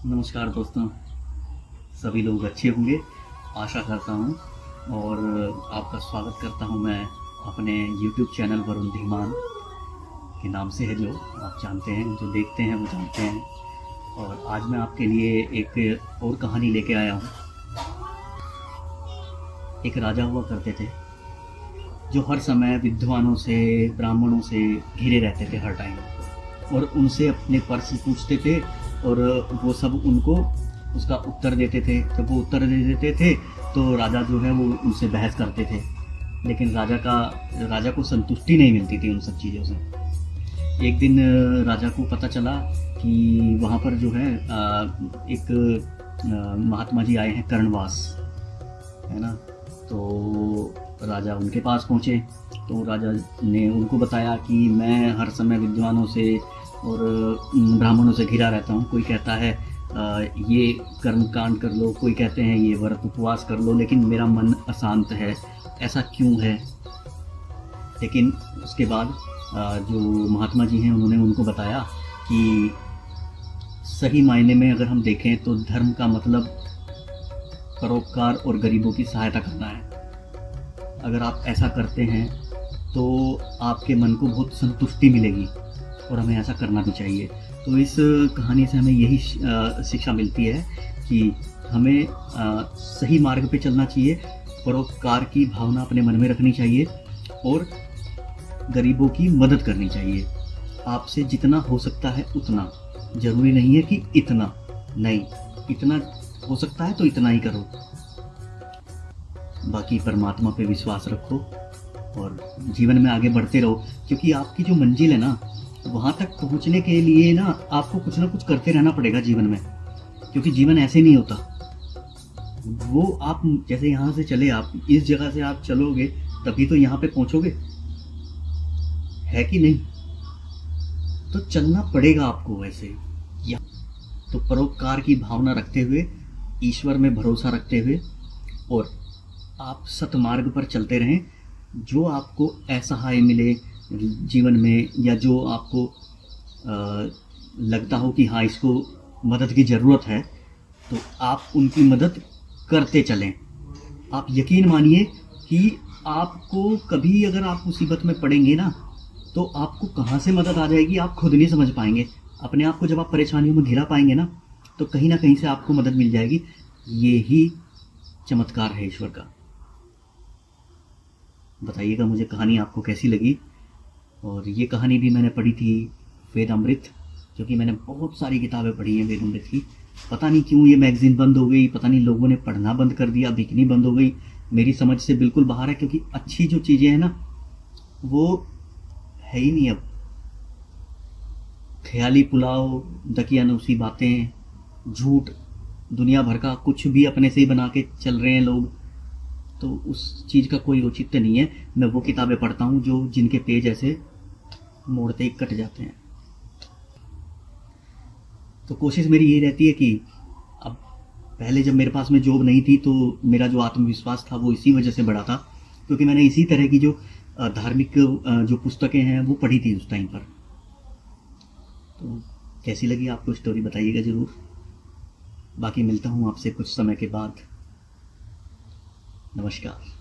नमस्कार दोस्तों, सभी लोग अच्छे होंगे आशा करता हूँ। और आपका स्वागत करता हूँ मैं अपने YouTube चैनल वरुण धीमान के नाम से है, जो आप जानते हैं, जो देखते हैं वो जानते हैं। और आज मैं आपके लिए एक और कहानी लेके आया हूँ। एक राजा हुआ करते थे जो हर समय विद्वानों से, ब्राह्मणों से घिरे रहते थे हर टाइम, और उनसे अपने प्रश्न पूछते थे और वो सब उनको उसका उत्तर देते थे। जब वो उत्तर दे देते थे तो राजा जो है वो उनसे बहस करते थे, लेकिन राजा को संतुष्टि नहीं मिलती थी उन सब चीज़ों से। एक दिन राजा को पता चला कि वहाँ पर जो है एक महात्मा जी आए हैं, कर्णवास, है ना। तो राजा उनके पास पहुँचे तो राजा ने उनको बताया कि मैं हर समय विद्वानों से और ब्राह्मणों से घिरा रहता हूँ। कोई कहता है ये कर्म कांड कर लो, कोई कहते हैं ये व्रत उपवास कर लो, लेकिन मेरा मन अशांत है, ऐसा क्यों है। लेकिन उसके बाद जो महात्मा जी हैं उन्होंने उनको बताया कि सही मायने में अगर हम देखें तो धर्म का मतलब परोपकार और गरीबों की सहायता करना है। अगर आप ऐसा करते हैं तो आपके मन को बहुत संतुष्टि मिलेगी और हमें ऐसा करना भी चाहिए। तो इस कहानी से हमें यही शिक्षा मिलती है कि हमें सही मार्ग पे चलना चाहिए, परोपकार की भावना अपने मन में रखनी चाहिए और गरीबों की मदद करनी चाहिए। आपसे जितना हो सकता है उतना, ज़रूरी नहीं है कि इतना, नहीं, इतना हो सकता है तो इतना ही करो। बाकी परमात्मा पे विश्वास रखो और जीवन में आगे बढ़ते रहो, क्योंकि आपकी जो मंजिल है ना, वहाँ तक पहुँचने के लिए ना आपको कुछ ना कुछ करते रहना पड़ेगा जीवन में, क्योंकि जीवन ऐसे नहीं होता। वो आप जैसे यहाँ से चले, आप इस जगह से आप चलोगे तभी तो यहाँ पे पहुँचोगे, है कि नहीं। तो चलना पड़ेगा आपको वैसे। या तो परोपकार की भावना रखते हुए, ईश्वर में भरोसा रखते हुए, और आप सतमार्ग पर चलते रहें। जो आपको असहाय मिले जीवन में, या जो आपको लगता हो कि हाँ इसको मदद की ज़रूरत है, तो आप उनकी मदद करते चलें। आप यकीन मानिए कि आपको कभी अगर आप मुसीबत में पड़ेंगे ना, तो आपको कहाँ से मदद आ जाएगी आप खुद नहीं समझ पाएंगे। अपने आप को जब आप परेशानियों में घिरा पाएंगे ना, तो कहीं ना कहीं से आपको मदद मिल जाएगी। ये ही चमत्कार है ईश्वर का। बताइएगा मुझे कहानी आपको कैसी लगी। और ये कहानी भी मैंने पढ़ी थी वेदामृत, क्योंकि मैंने बहुत सारी किताबें पढ़ी हैं वेदामृत की। पता नहीं क्यों ये मैगज़ीन बंद हो गई, पता नहीं लोगों ने पढ़ना बंद कर दिया, बिकनी बंद हो गई, मेरी समझ से बिल्कुल बाहर है। क्योंकि अच्छी जो चीज़ें हैं ना वो है ही नहीं अब। ख्याली पुलाव, दकियानूसी बातें, झूठ, दुनिया भर का कुछ भी अपने से ही बना के चल रहे हैं लोग। तो उस चीज़ का कोई औचित्य नहीं है। मैं वो किताबें पढ़ता हूँ जो जिनके पेज ऐसे मोड़ते ही कट जाते हैं। तो कोशिश मेरी यही रहती है कि अब, पहले जब मेरे पास में जॉब नहीं थी तो मेरा जो आत्मविश्वास था वो इसी वजह से बढ़ा था, क्योंकि मैंने इसी तरह की जो धार्मिक जो पुस्तकें हैं वो पढ़ी थी उस टाइम पर। तो कैसी लगी आपको स्टोरी, बताइएगा ज़रूर। बाकी मिलता हूँ आपसे कुछ समय के बाद। नमस्कार।